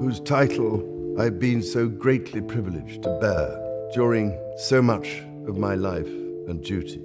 whose title I've been so greatly privileged to bear during so much of my life and duty.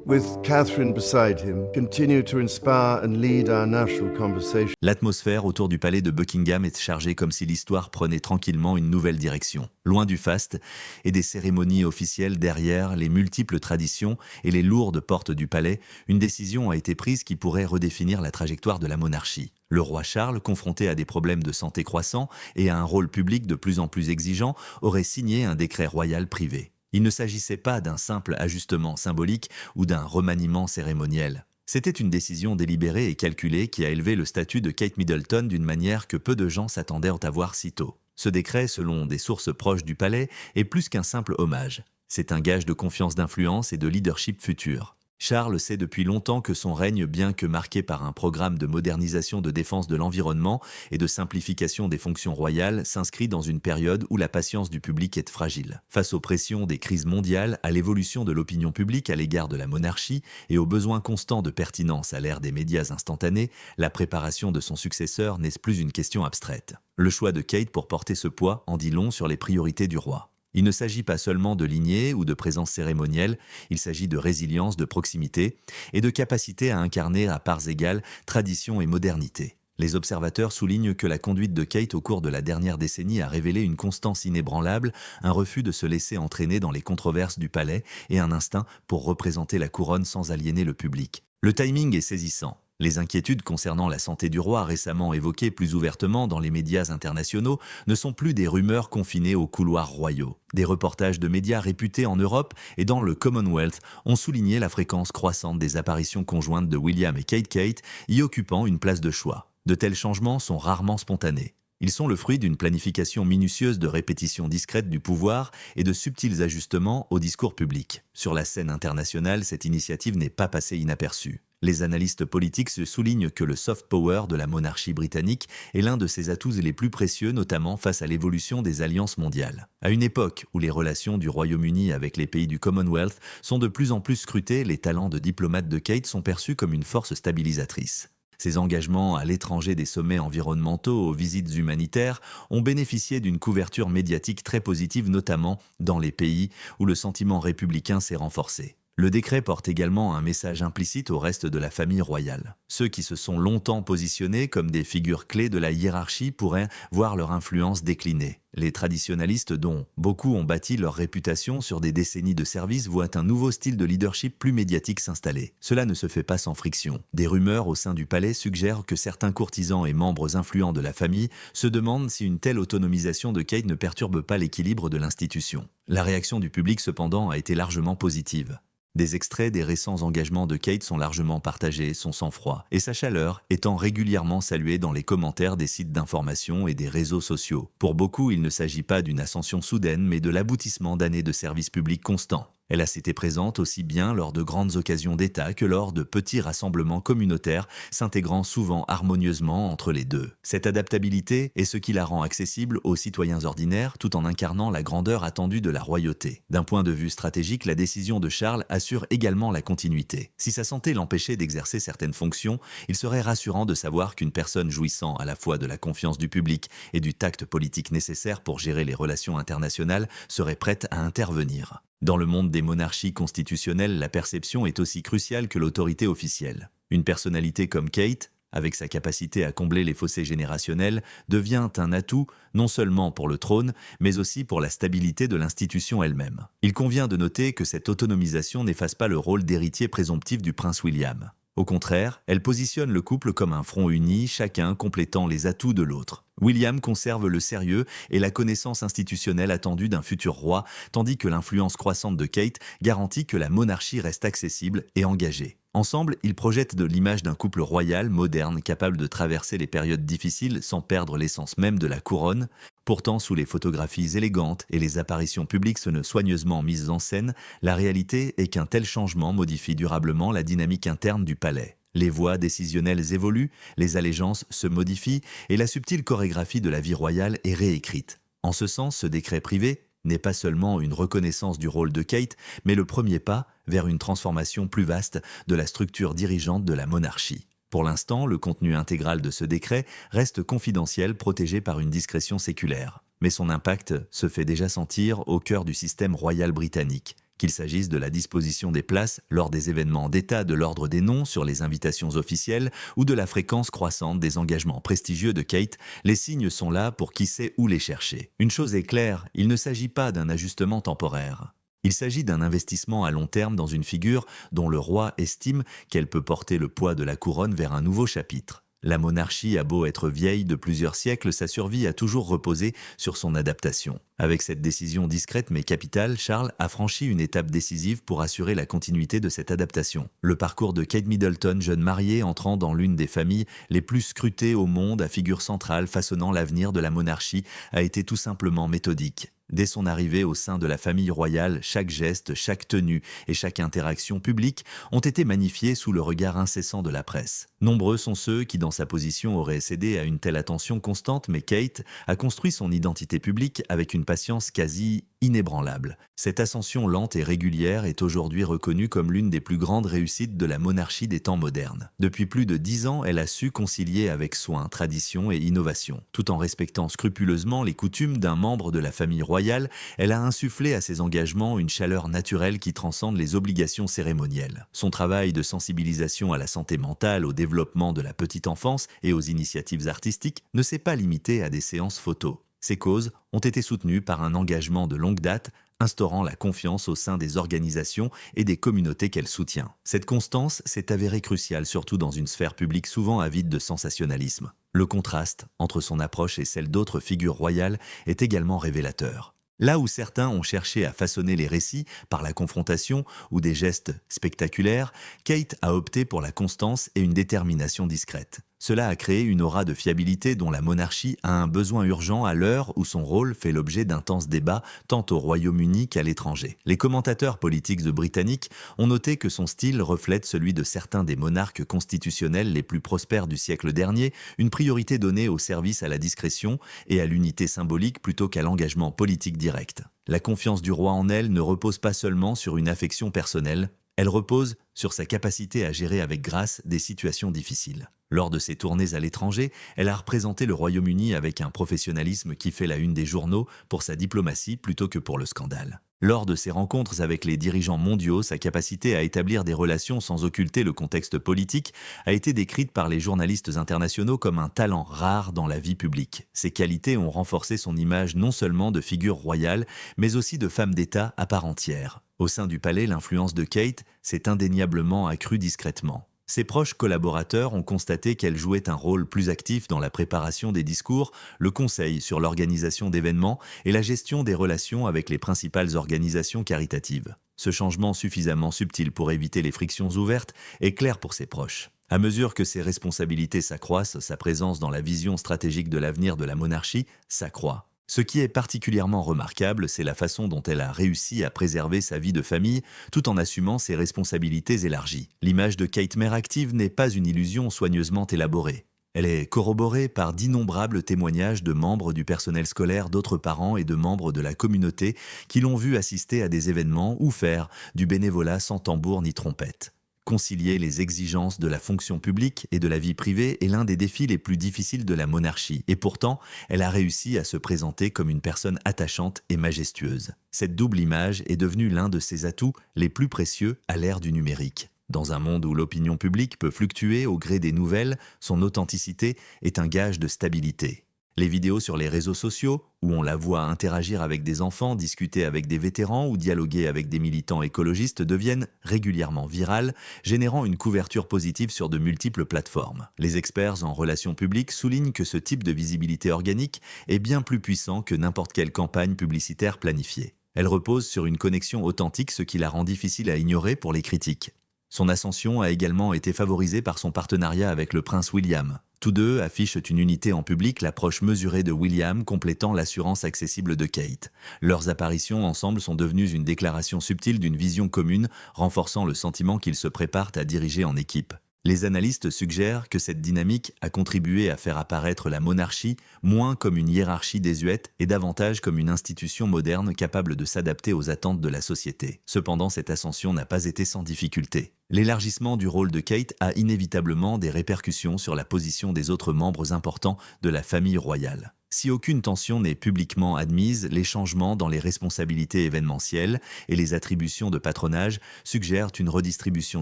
With Catherine beside him, continue to inspire and lead our national conversation. L'atmosphère autour du palais de Buckingham est chargée comme si l'histoire prenait tranquillement une nouvelle direction. Loin du faste et des cérémonies officielles derrière les multiples traditions et les lourdes portes du palais, une décision a été prise qui pourrait redéfinir la trajectoire de la monarchie. Le roi Charles, confronté à des problèmes de santé croissants et à un rôle public de plus en plus exigeant, aurait signé un décret royal privé. Il ne s'agissait pas d'un simple ajustement symbolique ou d'un remaniement cérémoniel. C'était une décision délibérée et calculée qui a élevé le statut de Kate Middleton d'une manière que peu de gens s'attendaient à voir si tôt. Ce décret, selon des sources proches du palais, est plus qu'un simple hommage. C'est un gage de confiance d'influence et de leadership futur. Charles sait depuis longtemps que son règne, bien que marqué par un programme de modernisation de défense de l'environnement et de simplification des fonctions royales, s'inscrit dans une période où la patience du public est fragile. Face aux pressions des crises mondiales, à l'évolution de l'opinion publique à l'égard de la monarchie et aux besoins constants de pertinence à l'ère des médias instantanés, la préparation de son successeur n'est plus une question abstraite. Le choix de Kate pour porter ce poids en dit long sur les priorités du roi. Il ne s'agit pas seulement de lignée ou de présence cérémonielle, il s'agit de résilience, de proximité et de capacité à incarner à parts égales tradition et modernité. Les observateurs soulignent que la conduite de Kate au cours de la dernière décennie a révélé une constance inébranlable, un refus de se laisser entraîner dans les controverses du palais et un instinct pour représenter la couronne sans aliéner le public. Le timing est saisissant. Les inquiétudes concernant la santé du roi récemment évoquées plus ouvertement dans les médias internationaux ne sont plus des rumeurs confinées aux couloirs royaux. Des reportages de médias réputés en Europe et dans le Commonwealth ont souligné la fréquence croissante des apparitions conjointes de William et Kate, y occupant une place de choix. De tels changements sont rarement spontanés. Ils sont le fruit d'une planification minutieuse de répétitions discrètes du pouvoir et de subtils ajustements au discours public. Sur la scène internationale, cette initiative n'est pas passée inaperçue. Les analystes politiques se soulignent que le soft power de la monarchie britannique est l'un de ses atouts les plus précieux, notamment face à l'évolution des alliances mondiales. À une époque où les relations du Royaume-Uni avec les pays du Commonwealth sont de plus en plus scrutées, les talents de diplomate de Kate sont perçus comme une force stabilisatrice. Ses engagements à l'étranger des sommets environnementaux aux visites humanitaires ont bénéficié d'une couverture médiatique très positive, notamment dans les pays où le sentiment républicain s'est renforcé. Le décret porte également un message implicite au reste de la famille royale. Ceux qui se sont longtemps positionnés comme des figures clés de la hiérarchie pourraient voir leur influence décliner. Les traditionalistes, dont beaucoup ont bâti leur réputation sur des décennies de service, voient un nouveau style de leadership plus médiatique s'installer. Cela ne se fait pas sans friction. Des rumeurs au sein du palais suggèrent que certains courtisans et membres influents de la famille se demandent si une telle autonomisation de Kate ne perturbe pas l'équilibre de l'institution. La réaction du public, cependant, a été largement positive. Des extraits des récents engagements de Kate sont largement partagés, son sang-froid et sa chaleur étant régulièrement salués dans les commentaires des sites d'information et des réseaux sociaux. Pour beaucoup, il ne s'agit pas d'une ascension soudaine, mais de l'aboutissement d'années de service public constant. Elle a été présente aussi bien lors de grandes occasions d'État que lors de petits rassemblements communautaires, s'intégrant souvent harmonieusement entre les deux. Cette adaptabilité est ce qui la rend accessible aux citoyens ordinaires, tout en incarnant la grandeur attendue de la royauté. D'un point de vue stratégique, la décision de Charles assure également la continuité. Si sa santé l'empêchait d'exercer certaines fonctions, il serait rassurant de savoir qu'une personne jouissant à la fois de la confiance du public et du tact politique nécessaire pour gérer les relations internationales serait prête à intervenir. Dans le monde des monarchies constitutionnelles, la perception est aussi cruciale que l'autorité officielle. Une personnalité comme Kate, avec sa capacité à combler les fossés générationnels, devient un atout non seulement pour le trône, mais aussi pour la stabilité de l'institution elle-même. Il convient de noter que cette autonomisation n'efface pas le rôle d'héritier présomptif du prince William. Au contraire, elle positionne le couple comme un front uni, chacun complétant les atouts de l'autre. William conserve le sérieux et la connaissance institutionnelle attendue d'un futur roi, tandis que l'influence croissante de Kate garantit que la monarchie reste accessible et engagée. Ensemble, ils projettent de l'image d'un couple royal, moderne, capable de traverser les périodes difficiles sans perdre l'essence même de la couronne. Pourtant, sous les photographies élégantes et les apparitions publiques soigneusement mises en scène, la réalité est qu'un tel changement modifie durablement la dynamique interne du palais. Les voix décisionnelles évoluent, les allégeances se modifient et la subtile chorégraphie de la vie royale est réécrite. En ce sens, ce décret privé n'est pas seulement une reconnaissance du rôle de Kate, mais le premier pas vers une transformation plus vaste de la structure dirigeante de la monarchie. Pour l'instant, le contenu intégral de ce décret reste confidentiel, protégé par une discrétion séculaire. Mais son impact se fait déjà sentir au cœur du système royal britannique. Qu'il s'agisse de la disposition des places lors des événements d'État, de l'ordre des noms sur les invitations officielles ou de la fréquence croissante des engagements prestigieux de Kate, les signes sont là pour qui sait où les chercher. Une chose est claire, il ne s'agit pas d'un ajustement temporaire. Il s'agit d'un investissement à long terme dans une figure dont le roi estime qu'elle peut porter le poids de la couronne vers un nouveau chapitre. La monarchie a beau être vieille de plusieurs siècles, sa survie a toujours reposé sur son adaptation. Avec cette décision discrète mais capitale, Charles a franchi une étape décisive pour assurer la continuité de cette adaptation. Le parcours de Kate Middleton, jeune mariée entrant dans l'une des familles les plus scrutées au monde à figure centrale façonnant l'avenir de la monarchie, a été tout simplement méthodique. Dès son arrivée au sein de la famille royale, chaque geste, chaque tenue et chaque interaction publique ont été magnifiés sous le regard incessant de la presse. Nombreux sont ceux qui, dans sa position, auraient cédé à une telle attention constante, mais Kate a construit son identité publique avec une patience quasi inébranlable. Cette ascension lente et régulière est aujourd'hui reconnue comme l'une des plus grandes réussites de la monarchie des temps modernes. Depuis plus de 10 ans, elle a su concilier avec soin tradition et innovation. Tout en respectant scrupuleusement les coutumes d'un membre de la famille royale, elle a insufflé à ses engagements une chaleur naturelle qui transcende les obligations cérémonielles. Son travail de sensibilisation à la santé mentale, au développement de la petite enfance et aux initiatives artistiques ne s'est pas limité à des séances photos. Ces causes ont été soutenues par un engagement de longue date, instaurant la confiance au sein des organisations et des communautés qu'elle soutient. Cette constance s'est avérée cruciale, surtout dans une sphère publique souvent avide de sensationnalisme. Le contraste entre son approche et celle d'autres figures royales est également révélateur. Là où certains ont cherché à façonner les récits par la confrontation ou des gestes spectaculaires, Kate a opté pour la constance et une détermination discrète. Cela a créé une aura de fiabilité dont la monarchie a un besoin urgent à l'heure où son rôle fait l'objet d'intenses débats tant au Royaume-Uni qu'à l'étranger. Les commentateurs politiques britanniques ont noté que son style reflète celui de certains des monarques constitutionnels les plus prospères du siècle dernier, une priorité donnée au service à la discrétion et à l'unité symbolique plutôt qu'à l'engagement politique direct. La confiance du roi en elle ne repose pas seulement sur une affection personnelle, elle repose sur sa capacité à gérer avec grâce des situations difficiles. Lors de ses tournées à l'étranger, elle a représenté le Royaume-Uni avec un professionnalisme qui fait la une des journaux pour sa diplomatie plutôt que pour le scandale. Lors de ses rencontres avec les dirigeants mondiaux, sa capacité à établir des relations sans occulter le contexte politique a été décrite par les journalistes internationaux comme un talent rare dans la vie publique. Ces qualités ont renforcé son image non seulement de figure royale, mais aussi de femme d'État à part entière. Au sein du palais, l'influence de Kate s'est indéniablement accrue discrètement. Ses proches collaborateurs ont constaté qu'elle jouait un rôle plus actif dans la préparation des discours, le conseil sur l'organisation d'événements et la gestion des relations avec les principales organisations caritatives. Ce changement suffisamment subtil pour éviter les frictions ouvertes est clair pour ses proches. À mesure que ses responsabilités s'accroissent, sa présence dans la vision stratégique de l'avenir de la monarchie s'accroît. Ce qui est particulièrement remarquable, c'est la façon dont elle a réussi à préserver sa vie de famille tout en assumant ses responsabilités élargies. L'image de Kate mère active n'est pas une illusion soigneusement élaborée. Elle est corroborée par d'innombrables témoignages de membres du personnel scolaire, d'autres parents et de membres de la communauté qui l'ont vue assister à des événements ou faire du bénévolat sans tambour ni trompette. Concilier les exigences de la fonction publique et de la vie privée est l'un des défis les plus difficiles de la monarchie. Et pourtant, elle a réussi à se présenter comme une personne attachante et majestueuse. Cette double image est devenue l'un de ses atouts les plus précieux à l'ère du numérique. Dans un monde où l'opinion publique peut fluctuer au gré des nouvelles, son authenticité est un gage de stabilité. Les vidéos sur les réseaux sociaux, où on la voit interagir avec des enfants, discuter avec des vétérans ou dialoguer avec des militants écologistes deviennent régulièrement virales, générant une couverture positive sur de multiples plateformes. Les experts en relations publiques soulignent que ce type de visibilité organique est bien plus puissant que n'importe quelle campagne publicitaire planifiée. Elle repose sur une connexion authentique, ce qui la rend difficile à ignorer pour les critiques. Son ascension a également été favorisée par son partenariat avec le prince William. Tous deux affichent une unité en public, l'approche mesurée de William complétant l'assurance accessible de Kate. Leurs apparitions ensemble sont devenues une déclaration subtile d'une vision commune, renforçant le sentiment qu'ils se préparent à diriger en équipe. Les analystes suggèrent que cette dynamique a contribué à faire apparaître la monarchie moins comme une hiérarchie désuète et davantage comme une institution moderne capable de s'adapter aux attentes de la société. Cependant, cette ascension n'a pas été sans difficulté. L'élargissement du rôle de Kate a inévitablement des répercussions sur la position des autres membres importants de la famille royale. Si aucune tension n'est publiquement admise, les changements dans les responsabilités événementielles et les attributions de patronage suggèrent une redistribution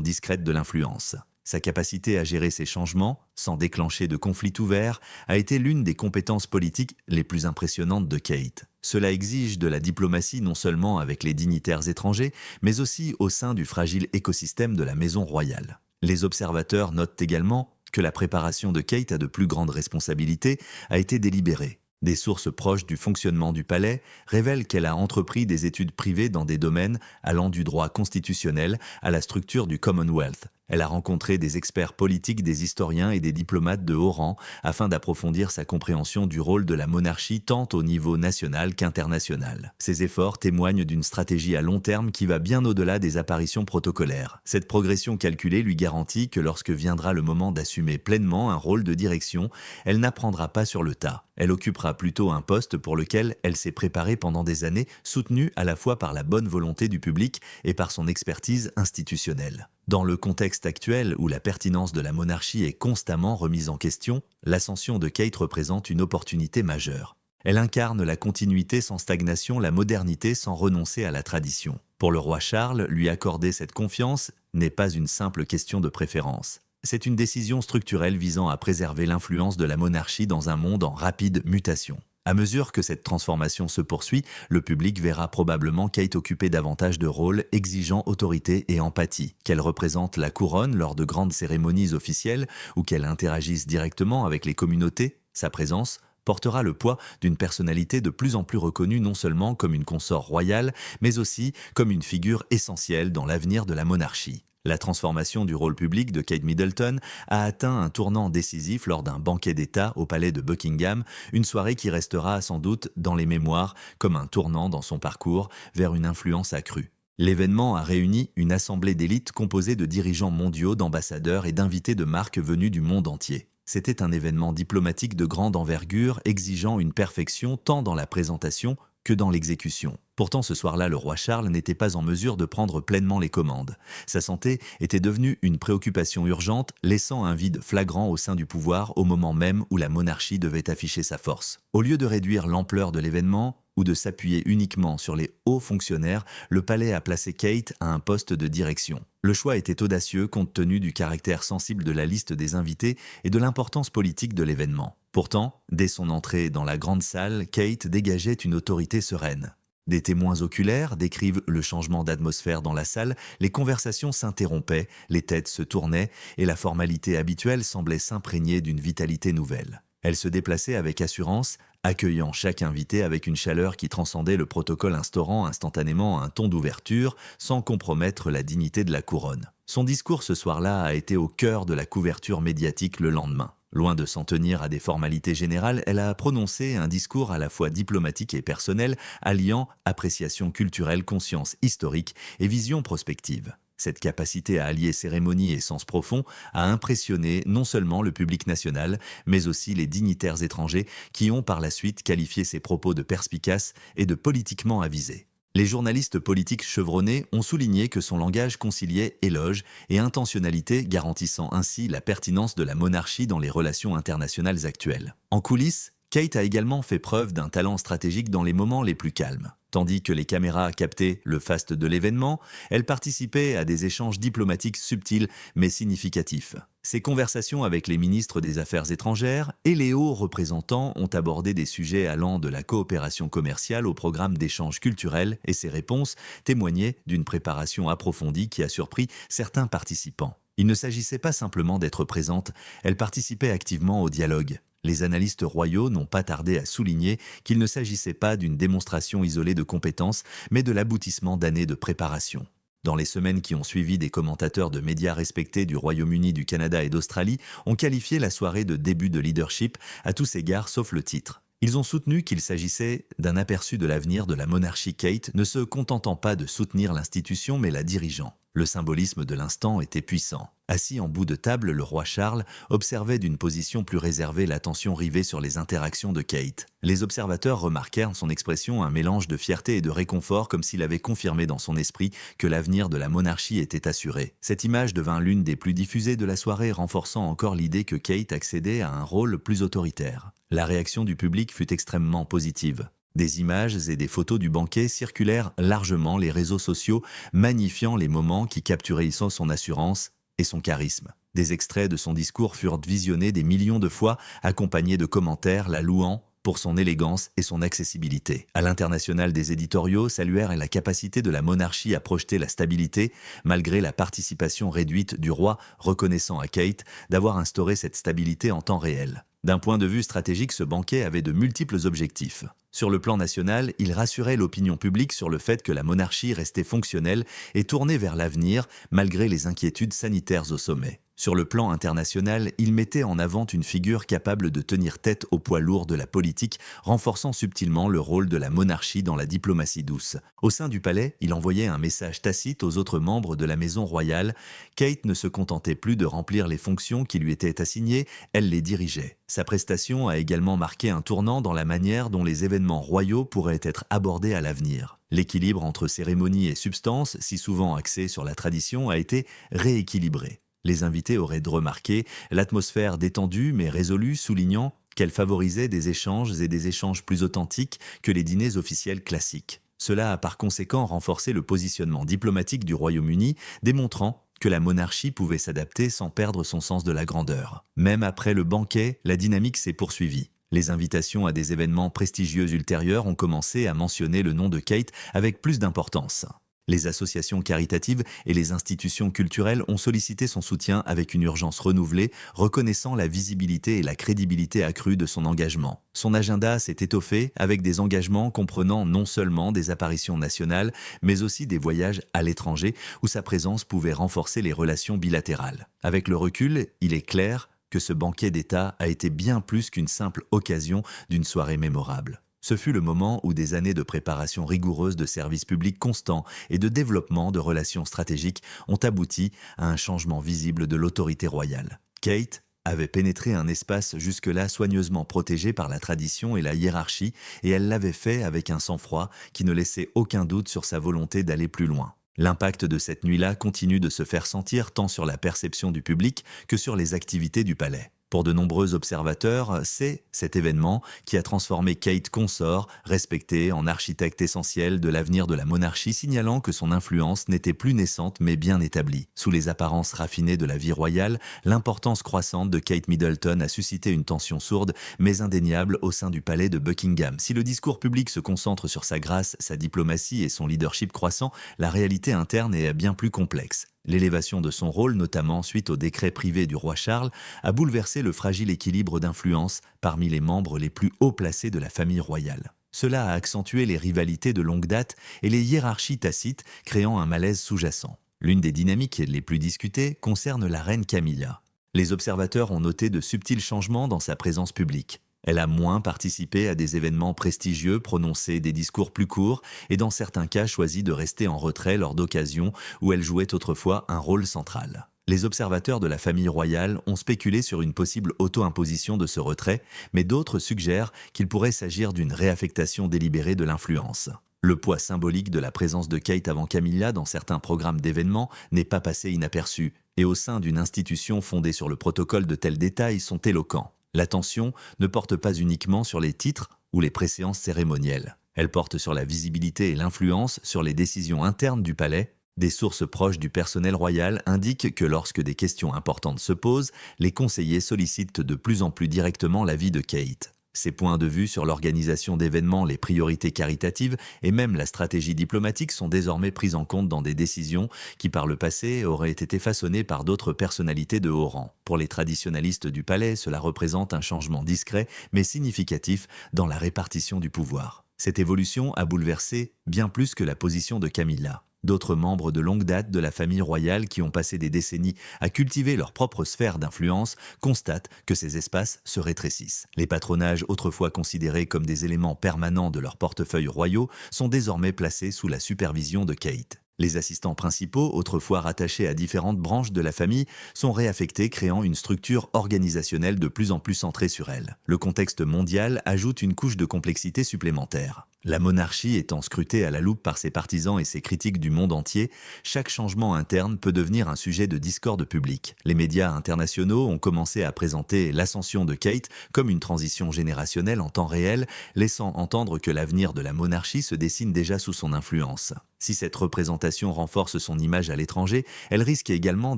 discrète de l'influence. Sa capacité à gérer ces changements, sans déclencher de conflits ouverts, a été l'une des compétences politiques les plus impressionnantes de Kate. Cela exige de la diplomatie non seulement avec les dignitaires étrangers, mais aussi au sein du fragile écosystème de la maison royale. Les observateurs notent également que la préparation de Kate à de plus grandes responsabilités a été délibérée. Des sources proches du fonctionnement du palais révèlent qu'elle a entrepris des études privées dans des domaines allant du droit constitutionnel à la structure du Commonwealth. Elle a rencontré des experts politiques, des historiens et des diplomates de haut rang afin d'approfondir sa compréhension du rôle de la monarchie tant au niveau national qu'international. Ces efforts témoignent d'une stratégie à long terme qui va bien au-delà des apparitions protocolaires. Cette progression calculée lui garantit que lorsque viendra le moment d'assumer pleinement un rôle de direction, elle n'apprendra pas sur le tas. Elle occupera plutôt un poste pour lequel elle s'est préparée pendant des années, soutenue à la fois par la bonne volonté du public et par son expertise institutionnelle. Dans le contexte actuel où la pertinence de la monarchie est constamment remise en question, l'ascension de Kate représente une opportunité majeure. Elle incarne la continuité sans stagnation, la modernité sans renoncer à la tradition. Pour le roi Charles, lui accorder cette confiance n'est pas une simple question de préférence. C'est une décision structurelle visant à préserver l'influence de la monarchie dans un monde en rapide mutation. À mesure que cette transformation se poursuit, le public verra probablement Kate occuper davantage de rôles exigeant autorité et empathie, qu'elle représente la couronne lors de grandes cérémonies officielles ou qu'elle interagisse directement avec les communautés. Sa présence portera le poids d'une personnalité de plus en plus reconnue non seulement comme une consort royale, mais aussi comme une figure essentielle dans l'avenir de la monarchie. La transformation du rôle public de Kate Middleton a atteint un tournant décisif lors d'un banquet d'État au palais de Buckingham, une soirée qui restera sans doute dans les mémoires comme un tournant dans son parcours vers une influence accrue. L'événement a réuni une assemblée d'élite composée de dirigeants mondiaux, d'ambassadeurs et d'invités de marques venus du monde entier. C'était un événement diplomatique de grande envergure, exigeant une perfection tant dans la présentation que dans l'exécution. Pourtant, ce soir-là, le roi Charles n'était pas en mesure de prendre pleinement les commandes. Sa santé était devenue une préoccupation urgente, laissant un vide flagrant au sein du pouvoir au moment même où la monarchie devait afficher sa force. Au lieu de réduire l'ampleur de l'événement, ou de s'appuyer uniquement sur les hauts fonctionnaires, le palais a placé Kate à un poste de direction. Le choix était audacieux compte tenu du caractère sensible de la liste des invités et de l'importance politique de l'événement. Pourtant, dès son entrée dans la grande salle, Kate dégageait une autorité sereine. Des témoins oculaires décrivent le changement d'atmosphère dans la salle, les conversations s'interrompaient, les têtes se tournaient et la formalité habituelle semblait s'imprégner d'une vitalité nouvelle. Elle se déplaçait avec assurance, accueillant chaque invité avec une chaleur qui transcendait le protocole, instaurant instantanément un ton d'ouverture sans compromettre la dignité de la couronne. Son discours ce soir-là a été au cœur de la couverture médiatique le lendemain. Loin de s'en tenir à des formalités générales, elle a prononcé un discours à la fois diplomatique et personnel, alliant appréciation culturelle, conscience historique et vision prospective. Cette capacité à allier cérémonie et sens profond a impressionné non seulement le public national, mais aussi les dignitaires étrangers qui ont par la suite qualifié ses propos de perspicaces et de politiquement avisés. Les journalistes politiques chevronnés ont souligné que son langage conciliait éloge et intentionnalité, garantissant ainsi la pertinence de la monarchie dans les relations internationales actuelles. En coulisses, Kate a également fait preuve d'un talent stratégique dans les moments les plus calmes. Tandis que les caméras captaient le faste de l'événement, elle participait à des échanges diplomatiques subtils mais significatifs. Ses conversations avec les ministres des Affaires étrangères et les hauts représentants ont abordé des sujets allant de la coopération commerciale au programme d'échanges culturels et ses réponses témoignaient d'une préparation approfondie qui a surpris certains participants. Il ne s'agissait pas simplement d'être présente, elle participait activement au dialogue. Les analystes royaux n'ont pas tardé à souligner qu'il ne s'agissait pas d'une démonstration isolée de compétences, mais de l'aboutissement d'années de préparation. Dans les semaines qui ont suivi, des commentateurs de médias respectés du Royaume-Uni, du Canada et d'Australie ont qualifié la soirée de début de leadership à tous égards sauf le titre. Ils ont soutenu qu'il s'agissait d'un aperçu de l'avenir de la monarchie, Kate ne se contentant pas de soutenir l'institution mais la dirigeant. Le symbolisme de l'instant était puissant. Assis en bout de table, le roi Charles observait d'une position plus réservée l'attention rivée sur les interactions de Kate. Les observateurs remarquèrent en son expression un mélange de fierté et de réconfort, comme s'il avait confirmé dans son esprit que l'avenir de la monarchie était assuré. Cette image devint l'une des plus diffusées de la soirée, renforçant encore l'idée que Kate accédait à un rôle plus autoritaire. La réaction du public fut extrêmement positive. Des images et des photos du banquet circulèrent largement les réseaux sociaux, magnifiant les moments qui capturaient son assurance et son charisme. Des extraits de son discours furent visionnés des millions de fois, accompagnés de commentaires la louant pour son élégance et son accessibilité. À l'international, des éditoriaux saluèrent la capacité de la monarchie à projeter la stabilité, malgré la participation réduite du roi, reconnaissant à Kate d'avoir instauré cette stabilité en temps réel. D'un point de vue stratégique, ce banquet avait de multiples objectifs. Sur le plan national, il rassurait l'opinion publique sur le fait que la monarchie restait fonctionnelle et tournée vers l'avenir, malgré les inquiétudes sanitaires au sommet. Sur le plan international, il mettait en avant une figure capable de tenir tête au poids lourd de la politique, renforçant subtilement le rôle de la monarchie dans la diplomatie douce. Au sein du palais, il envoyait un message tacite aux autres membres de la maison royale. Kate ne se contentait plus de remplir les fonctions qui lui étaient assignées, elle les dirigeait. Sa prestation a également marqué un tournant dans la manière dont les événements royaux pourraient être abordés à l'avenir. L'équilibre entre cérémonie et substance, si souvent axé sur la tradition, a été rééquilibré. Les invités auraient remarqué l'atmosphère détendue mais résolue, soulignant qu'elle favorisait des échanges plus authentiques que les dîners officiels classiques. Cela a par conséquent renforcé le positionnement diplomatique du Royaume-Uni, démontrant que la monarchie pouvait s'adapter sans perdre son sens de la grandeur. Même après le banquet, la dynamique s'est poursuivie. Les invitations à des événements prestigieux ultérieurs ont commencé à mentionner le nom de Kate avec plus d'importance. Les associations caritatives et les institutions culturelles ont sollicité son soutien avec une urgence renouvelée, reconnaissant la visibilité et la crédibilité accrue de son engagement. Son agenda s'est étoffé avec des engagements comprenant non seulement des apparitions nationales, mais aussi des voyages à l'étranger où sa présence pouvait renforcer les relations bilatérales. Avec le recul, il est clair que ce banquet d'État a été bien plus qu'une simple occasion d'une soirée mémorable. Ce fut le moment où des années de préparation rigoureuse de services publics constants et de développement de relations stratégiques ont abouti à un changement visible de l'autorité royale. Kate avait pénétré un espace jusque-là soigneusement protégé par la tradition et la hiérarchie, et elle l'avait fait avec un sang-froid qui ne laissait aucun doute sur sa volonté d'aller plus loin. L'impact de cette nuit-là continue de se faire sentir tant sur la perception du public que sur les activités du palais. Pour de nombreux observateurs, c'est cet événement qui a transformé Kate consort, respectée en architecte essentiel de l'avenir de la monarchie, signalant que son influence n'était plus naissante mais bien établie. Sous les apparences raffinées de la vie royale, l'importance croissante de Kate Middleton a suscité une tension sourde mais indéniable au sein du palais de Buckingham. Si le discours public se concentre sur sa grâce, sa diplomatie et son leadership croissant, la réalité interne est bien plus complexe. L'élévation de son rôle, notamment suite au décret privé du roi Charles, a bouleversé le fragile équilibre d'influence parmi les membres les plus haut placés de la famille royale. Cela a accentué les rivalités de longue date et les hiérarchies tacites, créant un malaise sous-jacent. L'une des dynamiques les plus discutées concerne la reine Camilla. Les observateurs ont noté de subtils changements dans sa présence publique. Elle a moins participé à des événements prestigieux, prononcé des discours plus courts et dans certains cas choisi de rester en retrait lors d'occasions où elle jouait autrefois un rôle central. Les observateurs de la famille royale ont spéculé sur une possible auto-imposition de ce retrait, mais d'autres suggèrent qu'il pourrait s'agir d'une réaffectation délibérée de l'influence. Le poids symbolique de la présence de Kate avant Camilla dans certains programmes d'événements n'est pas passé inaperçu, et au sein d'une institution fondée sur le protocole, de tels détails sont éloquents. L'attention ne porte pas uniquement sur les titres ou les préséances cérémonielles. Elle porte sur la visibilité et l'influence sur les décisions internes du palais. Des sources proches du personnel royal indiquent que lorsque des questions importantes se posent, les conseillers sollicitent de plus en plus directement l'avis de Kate. Ses points de vue sur l'organisation d'événements, les priorités caritatives et même la stratégie diplomatique sont désormais prises en compte dans des décisions qui par le passé auraient été façonnées par d'autres personnalités de haut rang. Pour les traditionalistes du palais, cela représente un changement discret mais significatif dans la répartition du pouvoir. Cette évolution a bouleversé bien plus que la position de Camilla. D'autres membres de longue date de la famille royale qui ont passé des décennies à cultiver leur propre sphère d'influence constatent que ces espaces se rétrécissent. Les patronages autrefois considérés comme des éléments permanents de leurs portefeuilles royaux sont désormais placés sous la supervision de Kate. Les assistants principaux, autrefois rattachés à différentes branches de la famille, sont réaffectés, créant une structure organisationnelle de plus en plus centrée sur elle. Le contexte mondial ajoute une couche de complexité supplémentaire. La monarchie étant scrutée à la loupe par ses partisans et ses critiques du monde entier, chaque changement interne peut devenir un sujet de discorde public. Les médias internationaux ont commencé à présenter l'ascension de Kate comme une transition générationnelle en temps réel, laissant entendre que l'avenir de la monarchie se dessine déjà sous son influence. Si cette représentation renforce son image à l'étranger, elle risque également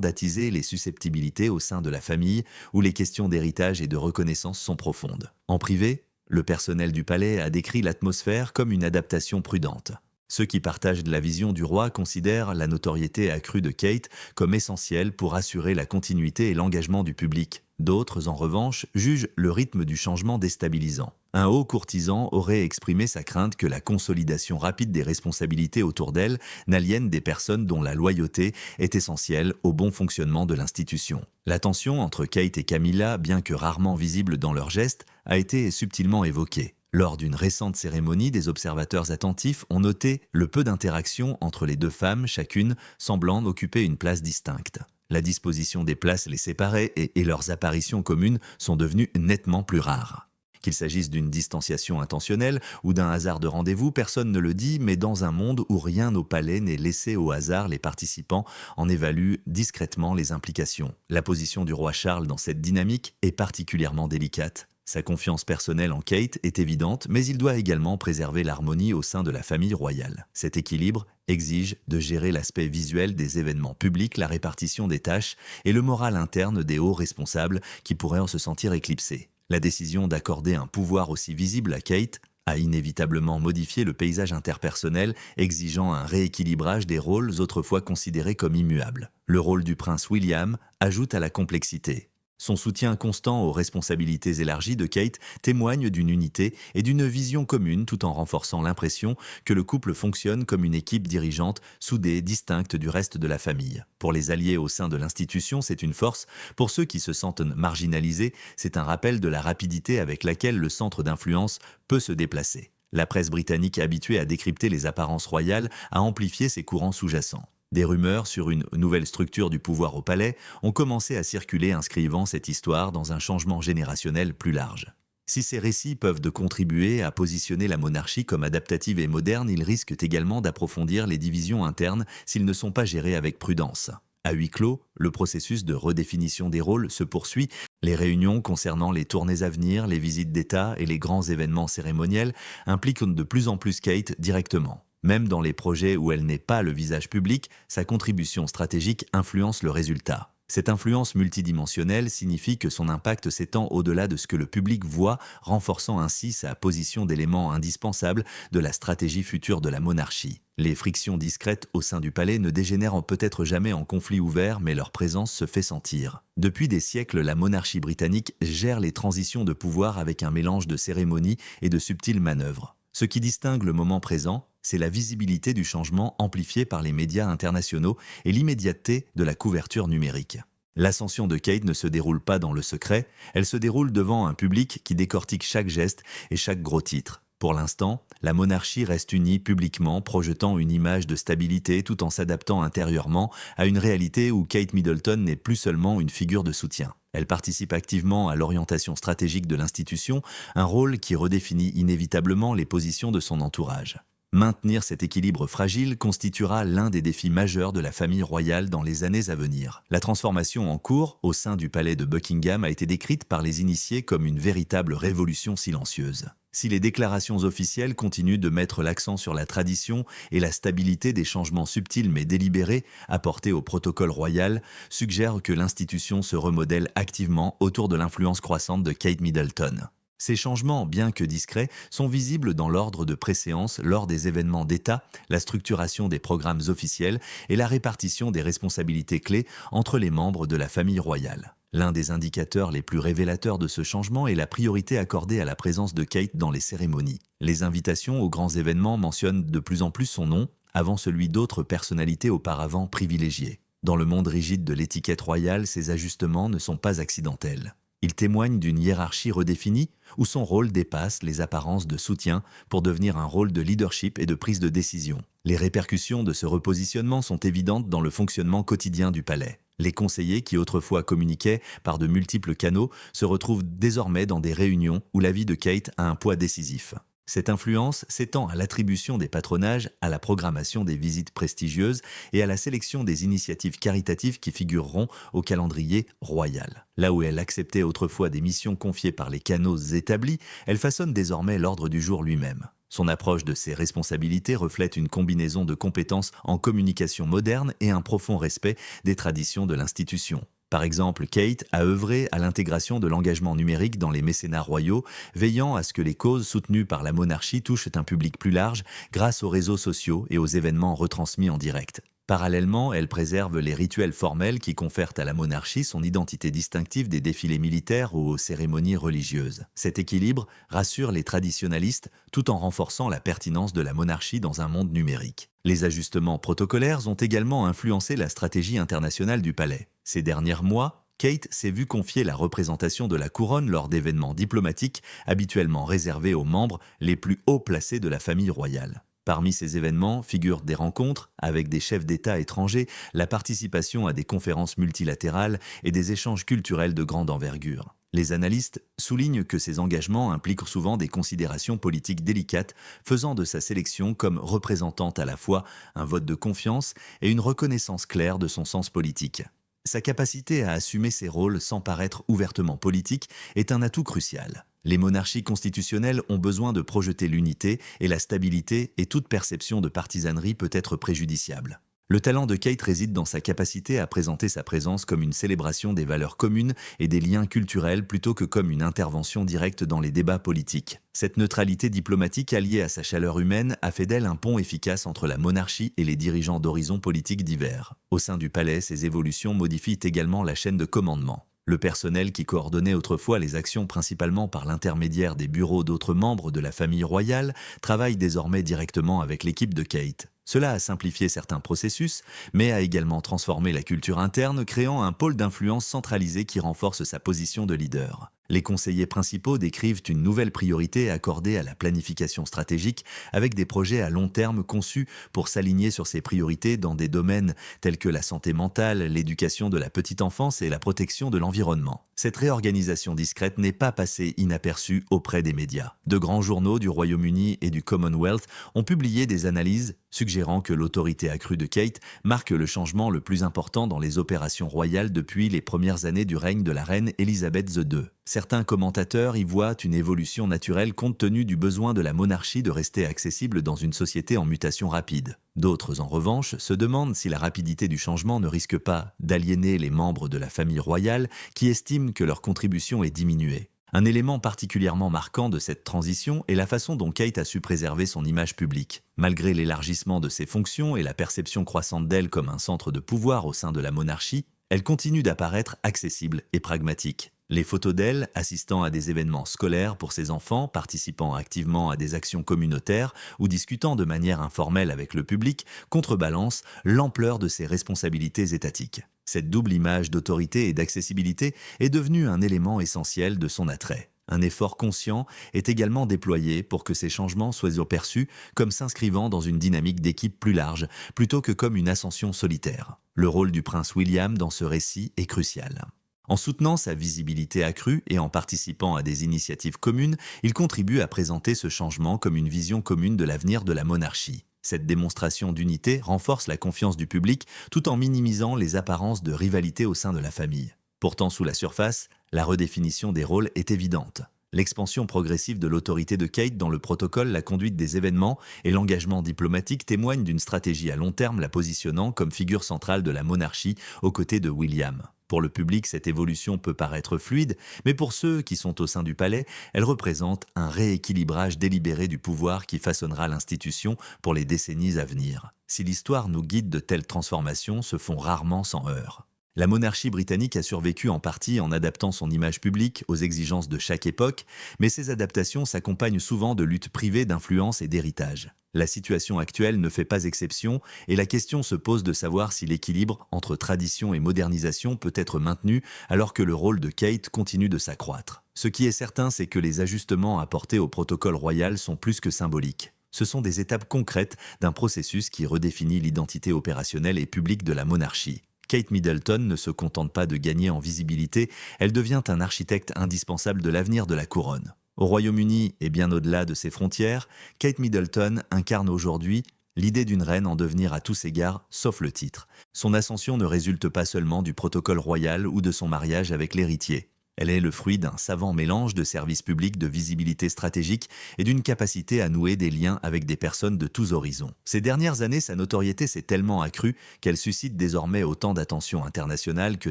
d'attiser les susceptibilités au sein de la famille, où les questions d'héritage et de reconnaissance sont profondes. En privé, le personnel du palais a décrit l'atmosphère comme une adaptation prudente. Ceux qui partagent la vision du roi considèrent la notoriété accrue de Kate comme essentielle pour assurer la continuité et l'engagement du public. D'autres, en revanche, jugent le rythme du changement déstabilisant. Un haut courtisan aurait exprimé sa crainte que la consolidation rapide des responsabilités autour d'elle n'aliène des personnes dont la loyauté est essentielle au bon fonctionnement de l'institution. La tension entre Kate et Camilla, bien que rarement visible dans leurs gestes, a été subtilement évoquée. Lors d'une récente cérémonie, des observateurs attentifs ont noté le peu d'interaction entre les deux femmes, chacune semblant occuper une place distincte. La disposition des places les séparait et leurs apparitions communes sont devenues nettement plus rares. Qu'il s'agisse d'une distanciation intentionnelle ou d'un hasard de rendez-vous, personne ne le dit, mais dans un monde où rien au palais n'est laissé au hasard, les participants en évaluent discrètement les implications. La position du roi Charles dans cette dynamique est particulièrement délicate. Sa confiance personnelle en Kate est évidente, mais il doit également préserver l'harmonie au sein de la famille royale. Cet équilibre exige de gérer l'aspect visuel des événements publics, la répartition des tâches et le moral interne des hauts responsables qui pourraient en se sentir éclipsés. La décision d'accorder un pouvoir aussi visible à Kate a inévitablement modifié le paysage interpersonnel, exigeant un rééquilibrage des rôles autrefois considérés comme immuables. Le rôle du prince William ajoute à la complexité. Son soutien constant aux responsabilités élargies de Kate témoigne d'une unité et d'une vision commune tout en renforçant l'impression que le couple fonctionne comme une équipe dirigeante, soudée, distincte du reste de la famille. Pour les alliés au sein de l'institution, c'est une force. Pour ceux qui se sentent marginalisés, c'est un rappel de la rapidité avec laquelle le centre d'influence peut se déplacer. La presse britannique, habituée à décrypter les apparences royales, a amplifié ces courants sous-jacents. Des rumeurs sur une nouvelle structure du pouvoir au palais ont commencé à circuler, inscrivant cette histoire dans un changement générationnel plus large. Si ces récits peuvent contribuer à positionner la monarchie comme adaptative et moderne, ils risquent également d'approfondir les divisions internes s'ils ne sont pas gérés avec prudence. À huis clos, le processus de redéfinition des rôles se poursuit. Les réunions concernant les tournées à venir, les visites d'État et les grands événements cérémoniels impliquent de plus en plus Kate directement. Même dans les projets où elle n'est pas le visage public, sa contribution stratégique influence le résultat. Cette influence multidimensionnelle signifie que son impact s'étend au-delà de ce que le public voit, renforçant ainsi sa position d'élément indispensable de la stratégie future de la monarchie. Les frictions discrètes au sein du palais ne dégénèrent peut-être jamais en conflit ouvert, mais leur présence se fait sentir. Depuis des siècles, la monarchie britannique gère les transitions de pouvoir avec un mélange de cérémonies et de subtiles manœuvres. Ce qui distingue le moment présent, c'est la visibilité du changement amplifiée par les médias internationaux et l'immédiateté de la couverture numérique. L'ascension de Kate ne se déroule pas dans le secret, elle se déroule devant un public qui décortique chaque geste et chaque gros titre. Pour l'instant, la monarchie reste unie publiquement, projetant une image de stabilité tout en s'adaptant intérieurement à une réalité où Kate Middleton n'est plus seulement une figure de soutien. Elle participe activement à l'orientation stratégique de l'institution, un rôle qui redéfinit inévitablement les positions de son entourage. Maintenir cet équilibre fragile constituera l'un des défis majeurs de la famille royale dans les années à venir. La transformation en cours au sein du palais de Buckingham a été décrite par les initiés comme une véritable révolution silencieuse. Si les déclarations officielles continuent de mettre l'accent sur la tradition et la stabilité, des changements subtils mais délibérés apportés au protocole royal suggèrent que l'institution se remodèle activement autour de l'influence croissante de Kate Middleton. Ces changements, bien que discrets, sont visibles dans l'ordre de préséance lors des événements d'État, la structuration des programmes officiels et la répartition des responsabilités clés entre les membres de la famille royale. L'un des indicateurs les plus révélateurs de ce changement est la priorité accordée à la présence de Kate dans les cérémonies. Les invitations aux grands événements mentionnent de plus en plus son nom, avant celui d'autres personnalités auparavant privilégiées. Dans le monde rigide de l'étiquette royale, ces ajustements ne sont pas accidentels. Il témoigne d'une hiérarchie redéfinie où son rôle dépasse les apparences de soutien pour devenir un rôle de leadership et de prise de décision. Les répercussions de ce repositionnement sont évidentes dans le fonctionnement quotidien du palais. Les conseillers qui autrefois communiquaient par de multiples canaux se retrouvent désormais dans des réunions où l'avis de Kate a un poids décisif. Cette influence s'étend à l'attribution des patronages, à la programmation des visites prestigieuses et à la sélection des initiatives caritatives qui figureront au calendrier royal. Là où elle acceptait autrefois des missions confiées par les canaux établis, elle façonne désormais l'ordre du jour lui-même. Son approche de ses responsabilités reflète une combinaison de compétences en communication moderne et un profond respect des traditions de l'institution. Par exemple, Kate a œuvré à l'intégration de l'engagement numérique dans les mécénats royaux, veillant à ce que les causes soutenues par la monarchie touchent un public plus large grâce aux réseaux sociaux et aux événements retransmis en direct. Parallèlement, elle préserve les rituels formels qui confèrent à la monarchie son identité distinctive des défilés militaires ou aux cérémonies religieuses. Cet équilibre rassure les traditionalistes tout en renforçant la pertinence de la monarchie dans un monde numérique. Les ajustements protocolaires ont également influencé la stratégie internationale du palais. Ces derniers mois, Kate s'est vue confier la représentation de la couronne lors d'événements diplomatiques habituellement réservés aux membres les plus haut placés de la famille royale. Parmi ces événements figurent des rencontres avec des chefs d'État étrangers, la participation à des conférences multilatérales et des échanges culturels de grande envergure. Les analystes soulignent que ces engagements impliquent souvent des considérations politiques délicates, faisant de sa sélection comme représentante à la fois un vote de confiance et une reconnaissance claire de son sens politique. Sa capacité à assumer ses rôles sans paraître ouvertement politique est un atout crucial. Les monarchies constitutionnelles ont besoin de projeter l'unité et la stabilité, et toute perception de partisanerie peut être préjudiciable. Le talent de Kate réside dans sa capacité à présenter sa présence comme une célébration des valeurs communes et des liens culturels plutôt que comme une intervention directe dans les débats politiques. Cette neutralité diplomatique alliée à sa chaleur humaine a fait d'elle un pont efficace entre la monarchie et les dirigeants d'horizons politiques divers. Au sein du palais, ces évolutions modifient également la chaîne de commandement. Le personnel qui coordonnait autrefois les actions principalement par l'intermédiaire des bureaux d'autres membres de la famille royale travaille désormais directement avec l'équipe de Kate. Cela a simplifié certains processus, mais a également transformé la culture interne, créant un pôle d'influence centralisé qui renforce sa position de leader. Les conseillers principaux décrivent une nouvelle priorité accordée à la planification stratégique avec des projets à long terme conçus pour s'aligner sur ces priorités dans des domaines tels que la santé mentale, l'éducation de la petite enfance et la protection de l'environnement. Cette réorganisation discrète n'est pas passée inaperçue auprès des médias. De grands journaux du Royaume-Uni et du Commonwealth ont publié des analyses suggérant que l'autorité accrue de Kate marque le changement le plus important dans les opérations royales depuis les premières années du règne de la reine Elisabeth II. Certains commentateurs y voient une évolution naturelle compte tenu du besoin de la monarchie de rester accessible dans une société en mutation rapide. D'autres, en revanche, se demandent si la rapidité du changement ne risque pas d'aliéner les membres de la famille royale qui estiment que leur contribution est diminuée. Un élément particulièrement marquant de cette transition est la façon dont Kate a su préserver son image publique. Malgré l'élargissement de ses fonctions et la perception croissante d'elle comme un centre de pouvoir au sein de la monarchie, elle continue d'apparaître accessible et pragmatique. Les photos d'elle, assistant à des événements scolaires pour ses enfants, participant activement à des actions communautaires ou discutant de manière informelle avec le public, contrebalancent l'ampleur de ses responsabilités étatiques. Cette double image d'autorité et d'accessibilité est devenue un élément essentiel de son attrait. Un effort conscient est également déployé pour que ces changements soient perçus comme s'inscrivant dans une dynamique d'équipe plus large, plutôt que comme une ascension solitaire. Le rôle du prince William dans ce récit est crucial. En soutenant sa visibilité accrue et en participant à des initiatives communes, il contribue à présenter ce changement comme une vision commune de l'avenir de la monarchie. Cette démonstration d'unité renforce la confiance du public tout en minimisant les apparences de rivalité au sein de la famille. Pourtant, sous la surface, la redéfinition des rôles est évidente. L'expansion progressive de l'autorité de Kate dans le protocole, la conduite des événements et l'engagement diplomatique témoignent d'une stratégie à long terme la positionnant comme figure centrale de la monarchie aux côtés de William. Pour le public, cette évolution peut paraître fluide, mais pour ceux qui sont au sein du palais, elle représente un rééquilibrage délibéré du pouvoir qui façonnera l'institution pour les décennies à venir. Si l'histoire nous guide, de telles transformations se font rarement sans heurts. La monarchie britannique a survécu en partie en adaptant son image publique aux exigences de chaque époque, mais ces adaptations s'accompagnent souvent de luttes privées d'influence et d'héritage. La situation actuelle ne fait pas exception et la question se pose de savoir si l'équilibre entre tradition et modernisation peut être maintenu alors que le rôle de Kate continue de s'accroître. Ce qui est certain, c'est que les ajustements apportés au protocole royal sont plus que symboliques. Ce sont des étapes concrètes d'un processus qui redéfinit l'identité opérationnelle et publique de la monarchie. Kate Middleton ne se contente pas de gagner en visibilité, elle devient un architecte indispensable de l'avenir de la couronne. Au Royaume-Uni et bien au-delà de ses frontières, Kate Middleton incarne aujourd'hui l'idée d'une reine en devenir à tous égards, sauf le titre. Son ascension ne résulte pas seulement du protocole royal ou de son mariage avec l'héritier. Elle est le fruit d'un savant mélange de services publics, de visibilité stratégique et d'une capacité à nouer des liens avec des personnes de tous horizons. Ces dernières années, sa notoriété s'est tellement accrue qu'elle suscite désormais autant d'attention internationale que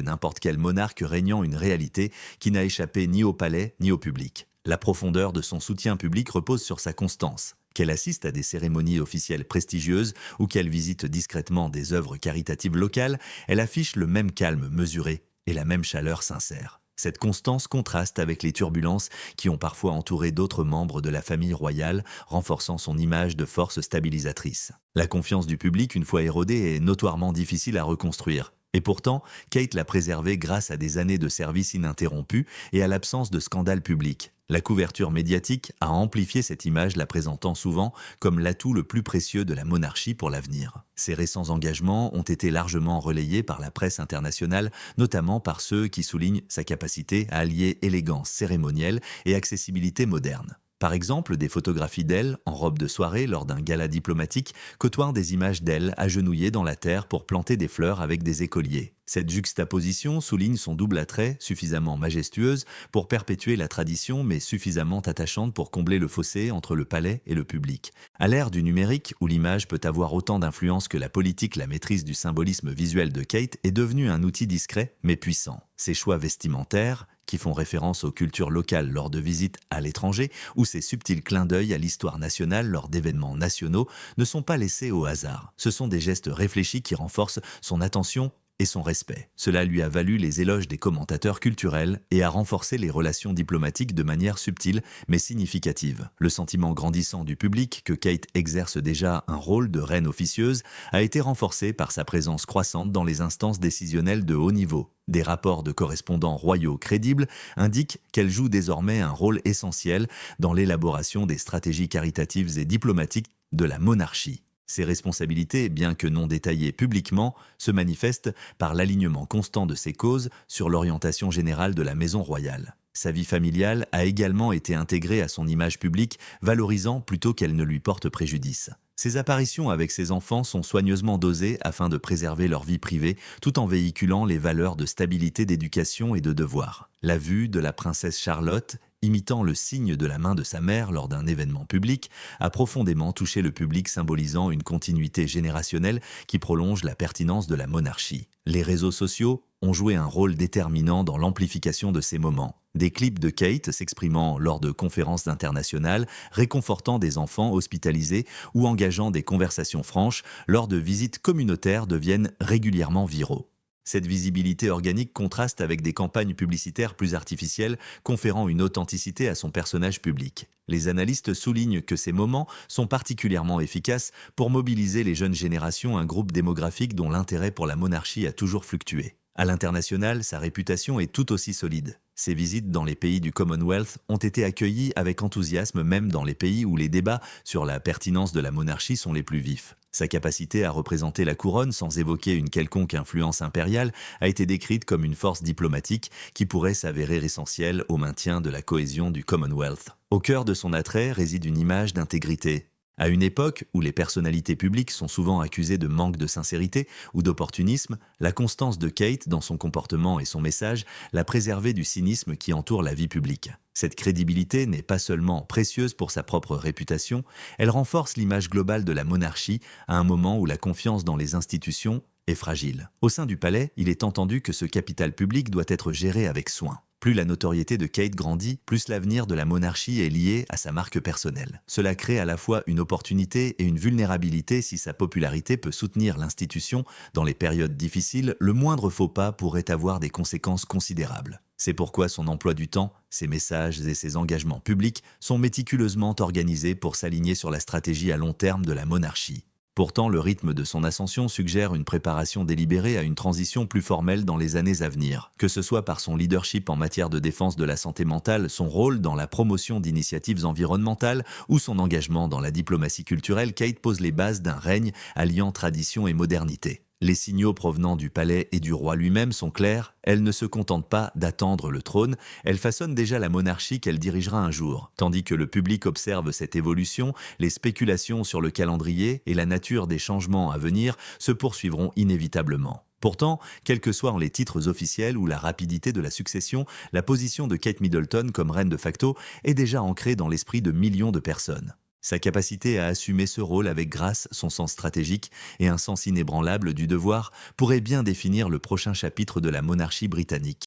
n'importe quel monarque régnant une réalité qui n'a échappé ni au palais ni au public. La profondeur de son soutien public repose sur sa constance. Qu'elle assiste à des cérémonies officielles prestigieuses ou qu'elle visite discrètement des œuvres caritatives locales, elle affiche le même calme mesuré et la même chaleur sincère. Cette constance contraste avec les turbulences qui ont parfois entouré d'autres membres de la famille royale, renforçant son image de force stabilisatrice. La confiance du public, une fois érodée, est notoirement difficile à reconstruire. Et pourtant, Kate l'a préservée grâce à des années de service ininterrompu et à l'absence de scandales publics. La couverture médiatique a amplifié cette image, la présentant souvent comme l'atout le plus précieux de la monarchie pour l'avenir. Ses récents engagements ont été largement relayés par la presse internationale, notamment par ceux qui soulignent sa capacité à allier élégance cérémonielle et accessibilité moderne. Par exemple, des photographies d'elle, en robe de soirée lors d'un gala diplomatique, côtoient des images d'elle agenouillée dans la terre pour planter des fleurs avec des écoliers. Cette juxtaposition souligne son double attrait, suffisamment majestueuse pour perpétuer la tradition, mais suffisamment attachante pour combler le fossé entre le palais et le public. À l'ère du numérique, où l'image peut avoir autant d'influence que la politique, la maîtrise du symbolisme visuel de Kate est devenue un outil discret mais puissant. Ses choix vestimentaires, qui font référence aux cultures locales lors de visites à l'étranger, ou ses subtils clins d'œil à l'histoire nationale lors d'événements nationaux, ne sont pas laissés au hasard. Ce sont des gestes réfléchis qui renforcent son attention et son respect. Cela lui a valu les éloges des commentateurs culturels et a renforcé les relations diplomatiques de manière subtile mais significative. Le sentiment grandissant du public que Kate exerce déjà un rôle de reine officieuse a été renforcé par sa présence croissante dans les instances décisionnelles de haut niveau. Des rapports de correspondants royaux crédibles indiquent qu'elle joue désormais un rôle essentiel dans l'élaboration des stratégies caritatives et diplomatiques de la monarchie. Ces responsabilités, bien que non détaillées publiquement, se manifestent par l'alignement constant de ses causes sur l'orientation générale de la maison royale. Sa vie familiale a également été intégrée à son image publique, valorisant plutôt qu'elle ne lui porte préjudice. Ses apparitions avec ses enfants sont soigneusement dosées afin de préserver leur vie privée, tout en véhiculant les valeurs de stabilité, d'éducation et de devoir. La vue de la princesse Charlotte, imitant le signe de la main de sa mère lors d'un événement public, a profondément touché le public, symbolisant une continuité générationnelle qui prolonge la pertinence de la monarchie. Les réseaux sociaux ont joué un rôle déterminant dans l'amplification de ces moments. Des clips de Kate s'exprimant lors de conférences internationales, réconfortant des enfants hospitalisés ou engageant des conversations franches lors de visites communautaires deviennent régulièrement viraux. Cette visibilité organique contraste avec des campagnes publicitaires plus artificielles, conférant une authenticité à son personnage public. Les analystes soulignent que ces moments sont particulièrement efficaces pour mobiliser les jeunes générations, un groupe démographique dont l'intérêt pour la monarchie a toujours fluctué. À l'international, sa réputation est tout aussi solide. Ses visites dans les pays du Commonwealth ont été accueillies avec enthousiasme, même dans les pays où les débats sur la pertinence de la monarchie sont les plus vifs. Sa capacité à représenter la couronne sans évoquer une quelconque influence impériale a été décrite comme une force diplomatique qui pourrait s'avérer essentielle au maintien de la cohésion du Commonwealth. Au cœur de son attrait réside une image d'intégrité. À une époque où les personnalités publiques sont souvent accusées de manque de sincérité ou d'opportunisme, la constance de Kate dans son comportement et son message l'a préservée du cynisme qui entoure la vie publique. Cette crédibilité n'est pas seulement précieuse pour sa propre réputation, elle renforce l'image globale de la monarchie à un moment où la confiance dans les institutions est fragile. Au sein du palais, il est entendu que ce capital public doit être géré avec soin. Plus la notoriété de Kate grandit, plus l'avenir de la monarchie est lié à sa marque personnelle. Cela crée à la fois une opportunité et une vulnérabilité. Si sa popularité peut soutenir l'institution dans les périodes difficiles, le moindre faux pas pourrait avoir des conséquences considérables. C'est pourquoi son emploi du temps, ses messages et ses engagements publics sont méticuleusement organisés pour s'aligner sur la stratégie à long terme de la monarchie. Pourtant, le rythme de son ascension suggère une préparation délibérée à une transition plus formelle dans les années à venir. Que ce soit par son leadership en matière de défense de la santé mentale, son rôle dans la promotion d'initiatives environnementales ou son engagement dans la diplomatie culturelle, Kate pose les bases d'un règne alliant tradition et modernité. Les signaux provenant du palais et du roi lui-même sont clairs, elle ne se contente pas d'attendre le trône, elle façonne déjà la monarchie qu'elle dirigera un jour. Tandis que le public observe cette évolution, les spéculations sur le calendrier et la nature des changements à venir se poursuivront inévitablement. Pourtant, quels que soient les titres officiels ou la rapidité de la succession, la position de Kate Middleton comme reine de facto est déjà ancrée dans l'esprit de millions de personnes. Sa capacité à assumer ce rôle avec grâce, son sens stratégique et un sens inébranlable du devoir pourrait bien définir le prochain chapitre de la monarchie britannique.